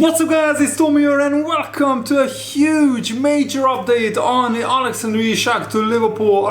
What's up guys, it's Tommy here and welcome to a huge major update on the Alexander Isak to Liverpool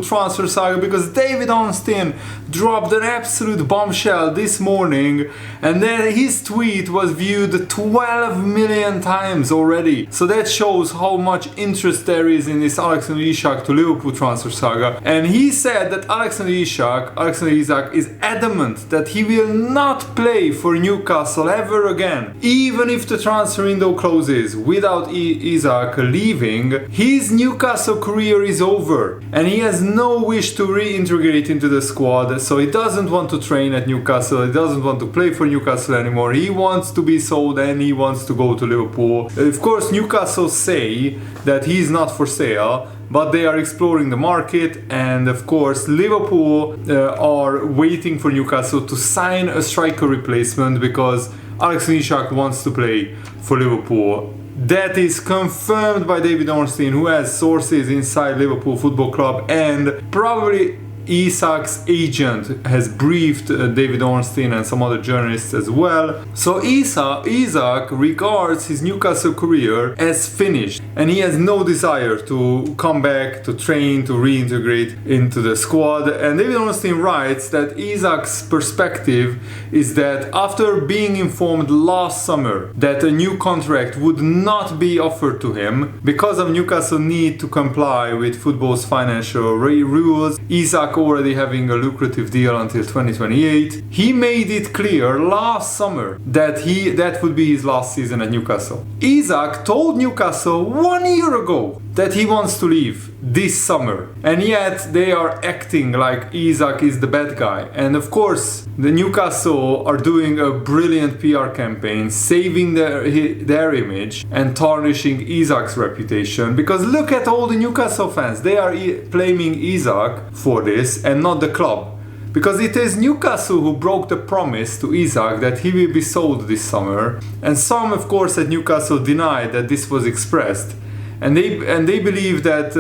transfer saga, because David Ornstein dropped an absolute bombshell this morning and then his tweet was viewed 12 million times already. So that shows how much interest there is in this Alexander Isak to Liverpool transfer saga. And he said that Alexander Isak is adamant that he will not play for Newcastle ever again. Even if the transfer window closes without Isak leaving, his Newcastle career is over and he has no wish to reintegrate into the squad. So he doesn't want to train at Newcastle, he doesn't want to play for Newcastle anymore. He wants to be sold and he wants to go to Liverpool. Of course, Newcastle say that he's not for sale, but they are exploring the market, and of course Liverpool are waiting for Newcastle to sign a striker replacement because Alexander Isak wants to play for Liverpool. That is confirmed by David Ornstein, who has sources inside Liverpool Football Club, and probably Isak's agent has briefed David Ornstein and some other journalists as well. So Isak regards his Newcastle career as finished and he has no desire to come back, to train, to reintegrate into the squad. And David Ornstein writes that Isak's perspective is that after being informed last summer that a new contract would not be offered to him because of Newcastle's need to comply with football's financial rules, Isak already having a lucrative deal until 2028, he made it clear last summer that that would be his last season at Newcastle. Isak told Newcastle 1 year ago that he wants to leave this summer, and yet they are acting like Isak is the bad guy. And of course the Newcastle are doing a brilliant PR campaign, saving their image and tarnishing Isak's reputation, because look at all the Newcastle fans, they are blaming Isak for this and not the club. Because it is Newcastle who broke the promise to Isak that he will be sold this summer, and some of course at Newcastle denied that this was expressed. And they believe that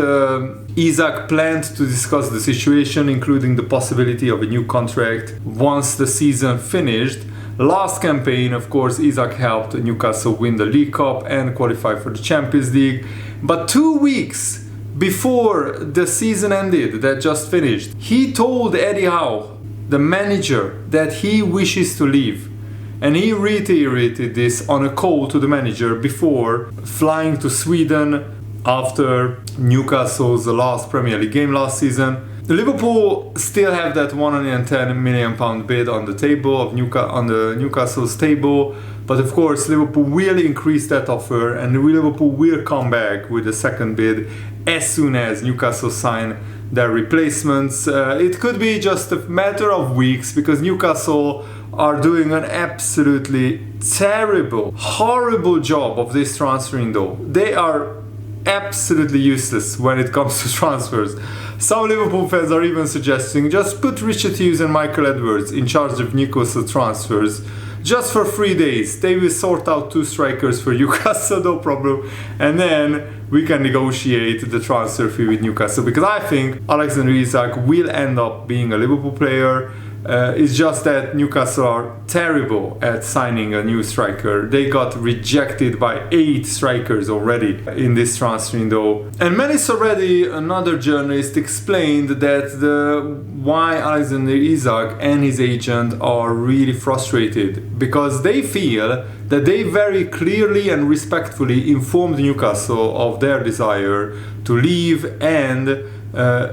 Isak planned to discuss the situation, including the possibility of a new contract once the season finished. Last campaign, of course, Isak helped Newcastle win the League Cup and qualify for the Champions League. But 2 weeks before the season ended, that just finished, he told Eddie Howe, the manager, that he wishes to leave. And he reiterated this on a call to the manager before flying to Sweden after Newcastle's last Premier League game last season. Liverpool still have that £110 million bid on the table of Newcastle's table, but of course Liverpool will increase that offer and Liverpool will come back with a second bid as soon as Newcastle sign their replacements. It could be just a matter of weeks, because Newcastle are doing an absolutely terrible, horrible job of this transfer window. They are absolutely useless when it comes to transfers. Some Liverpool fans are even suggesting just put Richard Hughes and Michael Edwards in charge of Newcastle transfers just for 3 days. They will sort out 2 strikers for Newcastle, no problem, and then we can negotiate the transfer fee with Newcastle, because I think Alexander Isak will end up being a Liverpool player. It's just that Newcastle are terrible at signing a new striker. They got rejected by 8 strikers already in this transfer window. And Melis already, another journalist, explained that why Alexander Isak and his agent are really frustrated, because they feel that they very clearly and respectfully informed Newcastle of their desire to leave, and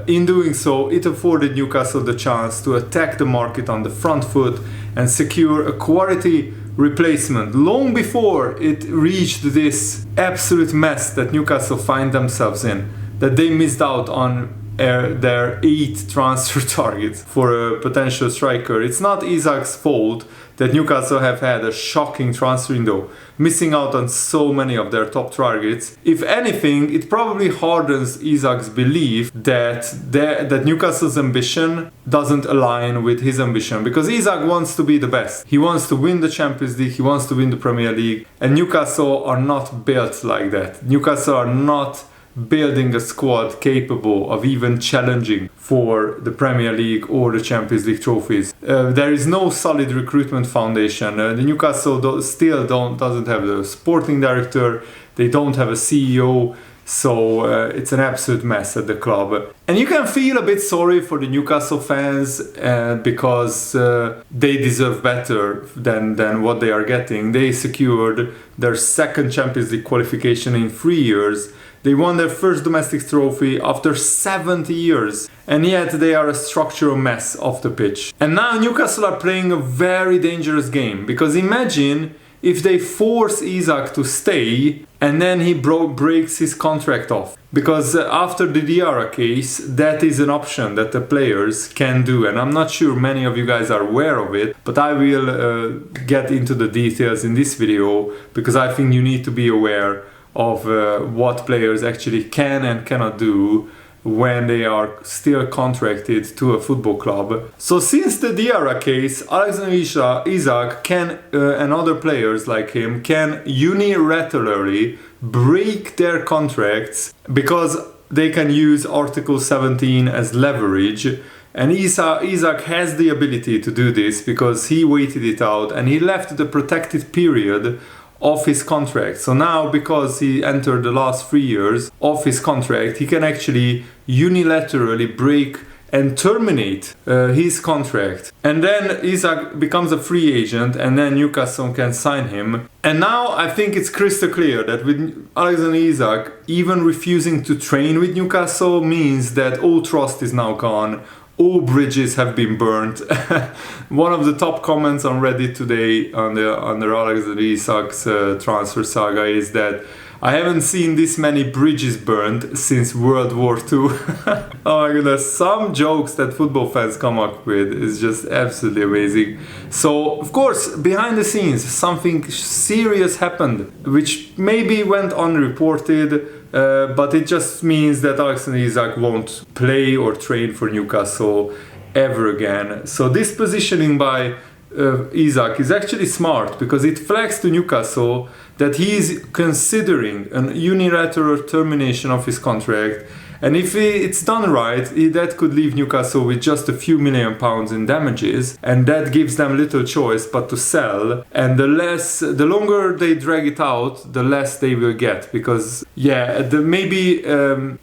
in doing so, it afforded Newcastle the chance to attack the market on the front foot and secure a quality replacement long before it reached this absolute mess that Newcastle find themselves in, that they missed out on their 8 transfer targets for a potential striker. It's not Isak's fault that Newcastle have had a shocking transfer window, missing out on so many of their top targets. If anything, it probably hardens Isak's belief that Newcastle's ambition doesn't align with his ambition, because Isak wants to be the best. He wants to win the Champions League, he wants to win the Premier League, and Newcastle are not built like that. Newcastle are not building a squad capable of even challenging for the Premier League or the Champions League trophies. There is no solid recruitment foundation. The Newcastle doesn't have the sporting director. They don't have a CEO. So it's an absolute mess at the club. And you can feel a bit sorry for the Newcastle fans because they deserve better than what they are getting. They secured their second Champions League qualification in 3 years. They won their first domestic trophy after 70 years. And yet they are a structural mess off the pitch. And now Newcastle are playing a very dangerous game. Because imagine if they force Isak to stay and then he breaks his contract off. Because after the Diara case, that is an option that the players can do. And I'm not sure many of you guys are aware of it, but I will get into the details in this video because I think you need to be aware of what players actually can and cannot do when they are still contracted to a football club. So since the Diara case, Alexander Isak and other players like him can unilaterally break their contracts because they can use Article 17 as leverage. And Isak has the ability to do this because he waited it out and he left the protected period of his contract. So now, because he entered the last 3 years of his contract, he can actually unilaterally break and terminate his contract. And then Isak becomes a free agent and then Newcastle can sign him. And now I think it's crystal clear that with Alexander Isak, even refusing to train with Newcastle means that all trust is now gone. All bridges have been burnt. One of the top comments on Reddit today under Alexander Isak's transfer saga is that I haven't seen this many bridges burned since World War II. Oh my goodness, some jokes that football fans come up with is just absolutely amazing. So, of course, behind the scenes, something serious happened, which maybe went unreported. But it just means that Alexander Isak won't play or train for Newcastle ever again. So this positioning by Isak is actually smart because it flags to Newcastle that he is considering a unilateral termination of his contract. And if it's done right, that could leave Newcastle with just a few £1 million in damages, and that gives them little choice but to sell. And the longer they drag it out, the less they will get. Because maybe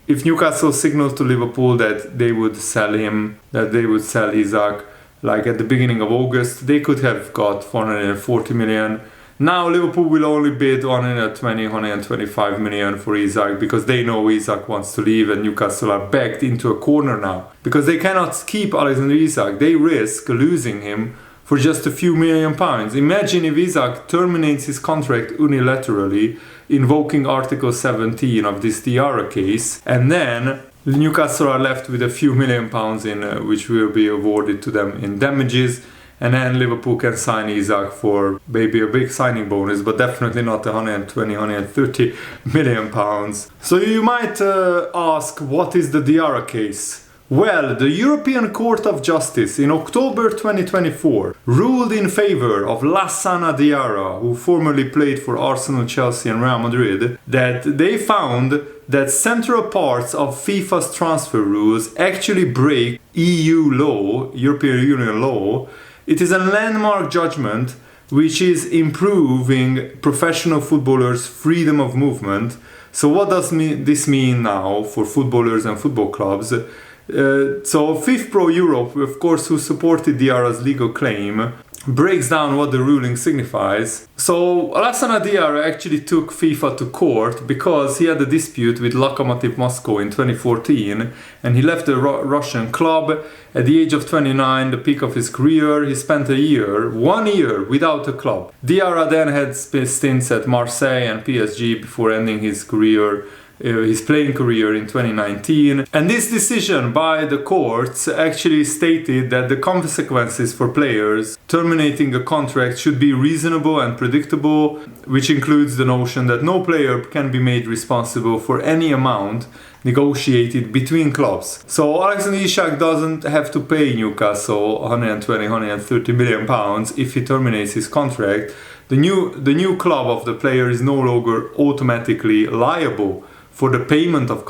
if Newcastle signaled to Liverpool that they would sell him, that they would sell Isak, like at the beginning of August, they could have got 440 million. Now Liverpool will only bid 125 million for Isak because they know Isak wants to leave and Newcastle are backed into a corner now. Because they cannot keep Alexander Isak, they risk losing him for just a few £1 million. Imagine if Isak terminates his contract unilaterally, invoking Article 17 of this Diara case, and then Newcastle are left with a few £1 million which will be awarded to them in damages. And then Liverpool can sign Isak for maybe a big signing bonus, but definitely not 130 million pounds. So you might ask, what is the Diara case? Well, the European Court of Justice in October 2024 ruled in favor of Lassana Diarra, who formerly played for Arsenal, Chelsea and Real Madrid, that they found that central parts of FIFA's transfer rules actually break EU law, European Union law. It is a landmark judgment which is improving professional footballers' freedom of movement. So what does this mean now for footballers and football clubs? So FIFPro Europe, of course, who supported Diarra's legal claim, breaks down what the ruling signifies. So Lassana Diarra actually took FIFA to court because he had a dispute with Lokomotiv Moscow in 2014 and he left the Russian club at the age of 29, the peak of his career. He spent 1 year without a club. Diarra then had stints at Marseille and PSG before ending his playing career in 2019. And this decision by the courts actually stated that the consequences for players terminating a contract should be reasonable and predictable, which includes the notion that no player can be made responsible for any amount negotiated between clubs. So Alexander Isak doesn't have to pay Newcastle 130 million pounds if he terminates his contract. The new club of the player is no longer automatically liable for the payment of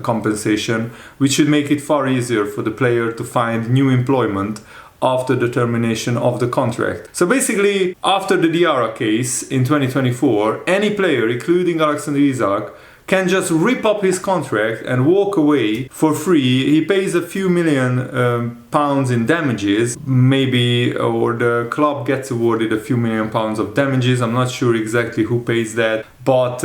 compensation, which should make it far easier for the player to find new employment after the termination of the contract. So basically, after the Diara case in 2024, any player, including Alexander Isak, can just rip up his contract and walk away for free. He pays a few million pounds in damages, maybe, or the club gets awarded a few million pounds of damages. I'm not sure exactly who pays that, but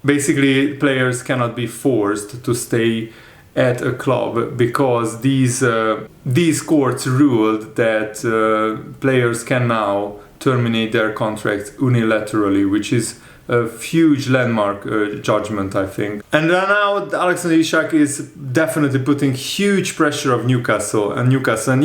basically players cannot be forced to stay at a club because these courts ruled that players can now terminate their contracts unilaterally, which is a huge landmark judgment, I think. And now Alexander Isak is definitely putting huge pressure on Newcastle. And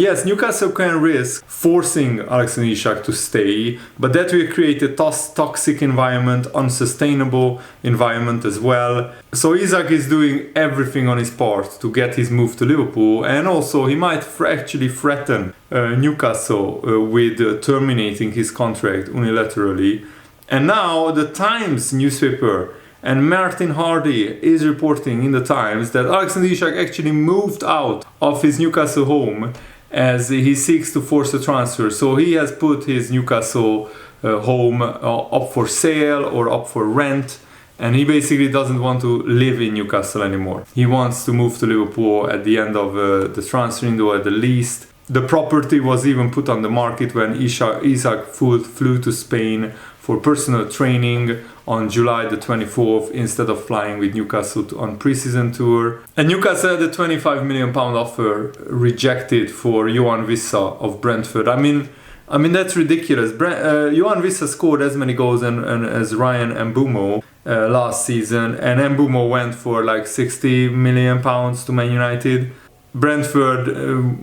yes, Newcastle can risk forcing Alexander Isak to stay, but that will create a toxic environment, unsustainable environment as well. So Isak is doing everything on his part to get his move to Liverpool, and also he might actually threaten Newcastle with terminating his contract unilaterally. And now the Times newspaper and Martin Hardy is reporting in the Times that Alexander Isak actually moved out of his Newcastle home as he seeks to force a transfer. So he has put his Newcastle home up for sale or up for rent, and he basically doesn't want to live in Newcastle anymore. He wants to move to Liverpool at the end of the transfer window at the least. The property was even put on the market when Isak flew to Spain for personal training on July the 24th instead of flying with Newcastle on pre-season tour. And Newcastle had a £25 million offer rejected for Johan Wissa of Brentford. I mean that's ridiculous. Johan Wissa scored as many goals as Ryan Mbeumo last season, and Mbeumo went for like £60 million to Man United. Brentford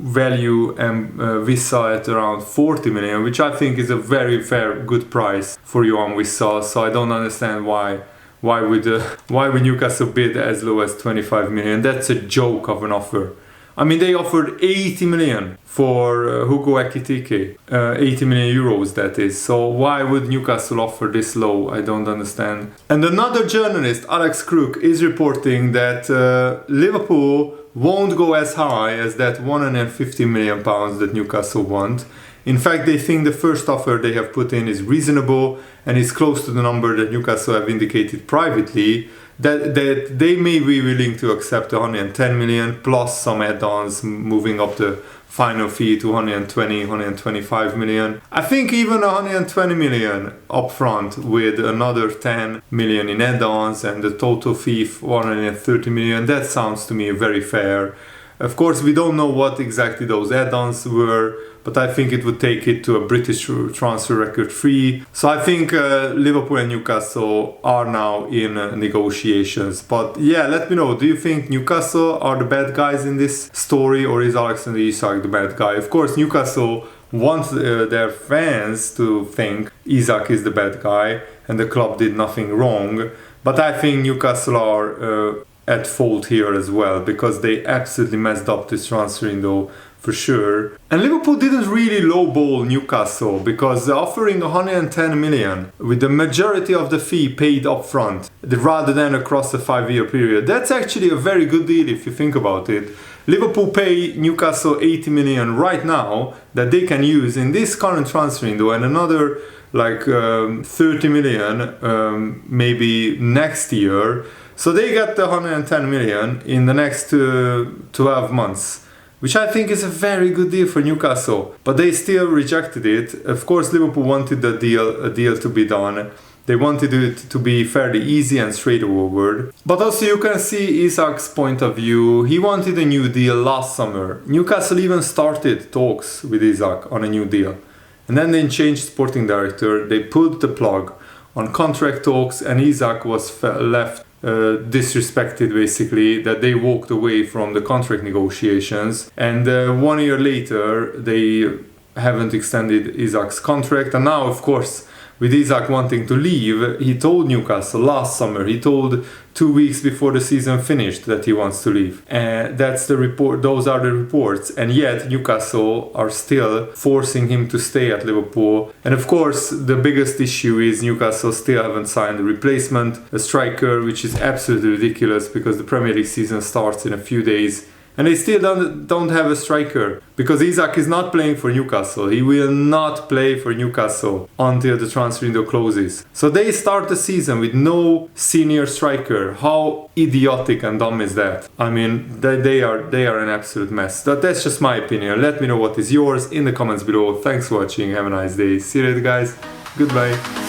value Wissa at around 40 million, which I think is a very fair, good price for Johan Wissa. So I don't understand why would Newcastle bid as low as 25 million. That's a joke of an offer. I mean, they offered 80 million for Hugo Ekitike, 80 million euros that is. So why would Newcastle offer this low? I don't understand. And another journalist, Alex Crook, is reporting that Liverpool won't go as high as that 150 million pounds that Newcastle want. In fact, they think the first offer they have put in is reasonable and is close to the number that Newcastle have indicated privately, that they may be willing to accept 110 million plus some add-ons, moving up the final fee to 125 million. I think even 120 million upfront with another 10 million in add-ons and the total fee 130 million, that sounds to me very fair. Of course, we don't know what exactly those add-ons were, but I think it would take it to a British transfer record free. So I think Liverpool and Newcastle are now in negotiations. But yeah, let me know, do you think Newcastle are the bad guys in this story, or is Alexander Isak the bad guy? Of course, Newcastle wants their fans to think Isak is the bad guy and the club did nothing wrong. But I think Newcastle are at fault here as well, because they absolutely messed up this transfer window for sure. And Liverpool didn't really lowball Newcastle, because offering 110 million with the majority of the fee paid up front rather than across a 5-year period, that's actually a very good deal if you think about it. Liverpool pay Newcastle 80 million right now that they can use in this current transfer window, and another like 30 million maybe next year. So they got the 110 million in the next 12 months, which I think is a very good deal for Newcastle. But they still rejected it. Of course, Liverpool wanted a deal to be done. They wanted it to be fairly easy and straightforward. But also you can see Isak's point of view. He wanted a new deal last summer. Newcastle even started talks with Isak on a new deal. And then they changed sporting director. They pulled the plug on contract talks, and Isak was left disrespected, basically, that they walked away from the contract negotiations. And 1 year later they haven't extended Isak's contract, and now of course with Isak wanting to leave, he told Newcastle last summer, he told 2 weeks before the season finished that he wants to leave. And that's the report, those are the reports. And yet Newcastle are still forcing him to stay at Liverpool. And of course, the biggest issue is Newcastle still haven't signed a replacement, a striker, which is absolutely ridiculous because the Premier League season starts in a few days. And they still don't have a striker because Isak is not playing for Newcastle. He will not play for Newcastle until the transfer window closes. So they start the season with no senior striker. How idiotic and dumb is that? I mean, they are an absolute mess. That's just my opinion. Let me know what is yours in the comments below. Thanks for watching. Have a nice day. See you later, guys. Goodbye.